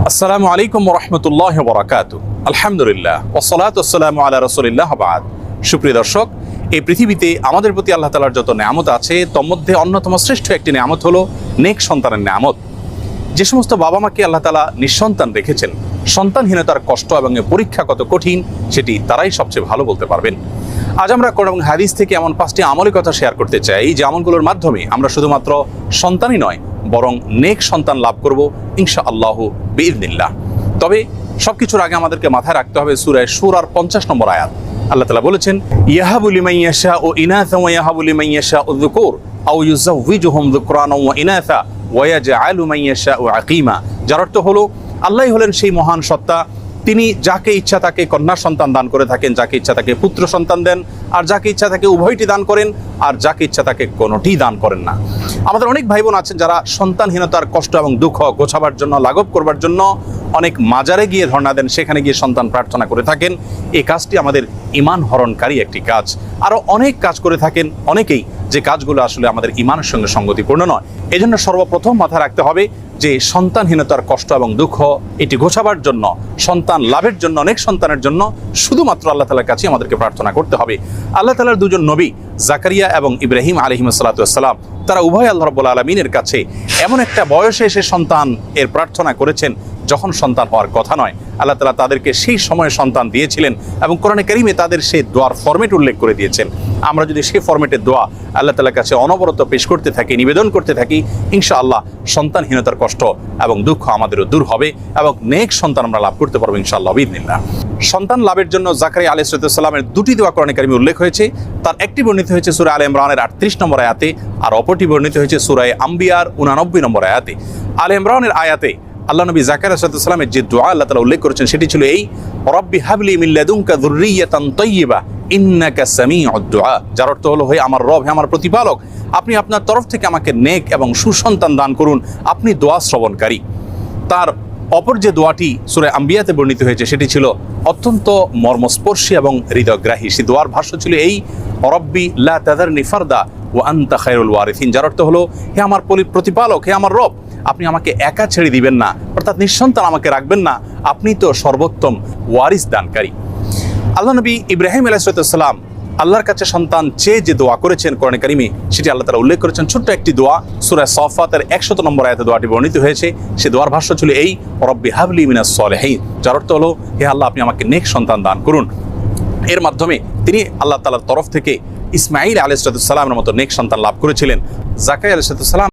আসসালামু আলাইকুম ওয়া রাহমাতুল্লাহি ওয়া বারাকাতুহু। আলহামদুলিল্লাহ ওয়াসসালাতু ওয়াসসালামু আলা রাসূলিল্লাহ ওয়া বা'দ। সুপ্রিয় দর্শক, এই পৃথিবীতে আমাদের প্রতি আল্লাহ তাআলার যত নেয়ামত আছে তার মধ্যে অন্যতম শ্রেষ্ঠ একটি নেয়ামত হলো নেক সন্তানের নেয়ামত। যে সমস্ত বাবা মাকে আল্লাহ তাআলা নিঃসন্তান রেখেছেন, সন্তানহীনতার কষ্ট এবং পরীক্ষা কত কঠিন সেটি তারাই সবচেয়ে ভালো বলতে পারবেন। আজ আমরা কোরআন এবং হাদিস থেকে এমন 5টি আমলের কথা শেয়ার করতে চাই যে আমলগুলোর মাধ্যমে আমরা শুধুমাত্র সন্তানই নয় বরং নেক সন্তান লাভ করব ইনশাআল্লাহু বিইذনিল্লাহ। তবে সবকিছুর আগে আমাদেরকে মাথায় রাখতে হবে সূরা শুরার 50 নম্বর আয়াত। আল্লাহ তাআলা বলেছেন, ইয়াহাবু লিমান ইয়াশাউ ইনাসা ওয়া ইয়াহাবু লিমান ইয়াশাউ যুকুর আও ইউযাওয়িজুহুম যুকরানা ওয়া ইনাসা ওয়া ইয়াজআলু মান ইয়াশাউ আকিমা। যার অর্থ হলো আল্লাহই হলেন সেই মহান সত্তা, তিনি যাকে ইচ্ছা তাকে কন্যা সন্তান দান করে থাকেন, যাকে ইচ্ছা তাকে পুত্র সন্তান দেন, আর যাকে ইচ্ছা তাকে উভয়টি দান করেন, আর যাকে ইচ্ছা তাকে কোনোটি দান করেন না। আমাদের অনেক ভাই বোন আছেন যারা সন্তানহীনতার কষ্ট এবং দুঃখ গোছাবার জন্য, লাঘব করবার জন্য অনেক মাজারে গিয়ে ধর্ণা দেন, সেখানে গিয়ে সন্তান প্রার্থনা করে থাকেন। এই কাজটি আমাদের ঈমান হরণকারী একটি কাজ। আরও অনেক কাজ করে থাকেন অনেকেই, যে কাজগুলো আসলে আমাদের ঈমানের সঙ্গে সঙ্গতিপূর্ণ নয়। এই জন্য সর্বপ্রথম মাথায় রাখতে হবে যে সন্তানহীনতার কষ্ট এবং দুঃখ এটি ঘোচাবার জন্য, সন্তান লাভের জন্য, অনেক সন্তানের জন্য শুধুমাত্র আল্লাহ তাআলার কাছে আমাদেরকে প্রার্থনা করতে হবে। আল্লাহ তাআলার দুজন নবী জাকারিয়া এবং ইব্রাহিম আলাইহিসসালাম তারা উভয় আল্লাহ রাব্বুল আলামিনের কাছে এমন একটা বয়সে এসে সন্তান এর প্রার্থনা করেছেন যখন সন্তান হওয়ার কথা নয়। আল্লাহ তাআলা তাদেরকে সেই সময়ে সন্তান দিয়েছিলেন এবং কোরআনে কারীমে তাদের সেই দোয়ার ফরম্যাট উল্লেখ করে দিয়েছেন। আমরা যদি সেই ফরম্যাটের দোয়া আল্লাহ তাআলার কাছে অনবরত পেশ করতে থাকি, নিবেদন করতে থাকি, ইনশাআল্লাহ সন্তানহীনতার কষ্ট এবং দুঃখ আমাদেরও দূর হবে এবং নেক সন্তান আমরা লাভ করতে পারবো ইনশাআল্লাহ বিইذনিল্লাহ। সন্তান লাভের জন্য জাকারিয়া আলাইহিস সালামের দুটি দোয়া কোরআনে কারীমে উল্লেখ হয়েছে। তার একটি বর্ণিত হয়েছে সূরা আলে ইমরানের 38 নম্বর আয়াতে, আর অপরটি বর্ণিত হয়েছে সূরা আম্বিয়ার 89 নম্বর আয়াতে। আলে ইমরানের আয়াতে আল্লাহ নবী জাকারিয়া আলাইহিস সালামের যে দোয়া আল্লাহ তাআলা উল্লেখ করেছেন সেটি ছিল এই, রব্বি হাবলি মিন লাদুনকা যুররিয়াতান তাইয়্যিবা ইন্নাকা সামিউদ দুআ। যার অর্থ হলো, হে আমার রব, হে আমার প্রতিপালক, আপনি আপনার তরফ থেকে আমাকে নেক এবং সুসন্তান দান করুন, আপনি দোয়া শ্রবণকারী। তার অপর যে দোয়াটি সূরা আম্বিয়াতে বর্ণিত হয়েছে সেটি ছিল অত্যন্ত মর্মস্পর্শী এবং হৃদয়গ্রাহী। সেই দোয়ার ভাষ্য ছিল এই, রব্বি লা তাযারনি ফারদা ওয়া আনতা খায়রুল ওয়ারিসিন। যার অর্থ হলো, হে আমার প্রতিপালক, হে আমার রব, আপনি আমাকে একা ছেড়ে দিবেন না, অর্থাৎ নিঃসন্তান আমাকে রাখবেন না, আপনি তো সর্বোত্তম ওয়ারিস দানকারী। আল্লাহ নবী ইব্রাহিম আলাইহিস সালাম আল্লাহর কাছে সন্তান চেয়ে যে দোয়া করেছেন কোরআনে কারীমে সেটি আল্লাহ তাআলা উল্লেখ করেছেন। ছোট্ট একটি দোয়া সূরা সাফাতের 100 নম্বর আয়াতে দোয়াটি বর্ণিত হয়েছে। সে দোয়ার ভাষ্য ছিল এই, রব্বি হাবলি মিনাস সালিহিন। যার অর্থ হলো, হে আল্লাহ, আপনি আমাকে নেক সন্তান দান করুন। এর মাধ্যমে তিনি আল্লাহ তাআলার তরফ থেকে ইসমাঈল আলাইহিস সালামের মতো নেক সন্তান লাভ করেছিলেন। জাকারিয়া আলাইহিস সালাম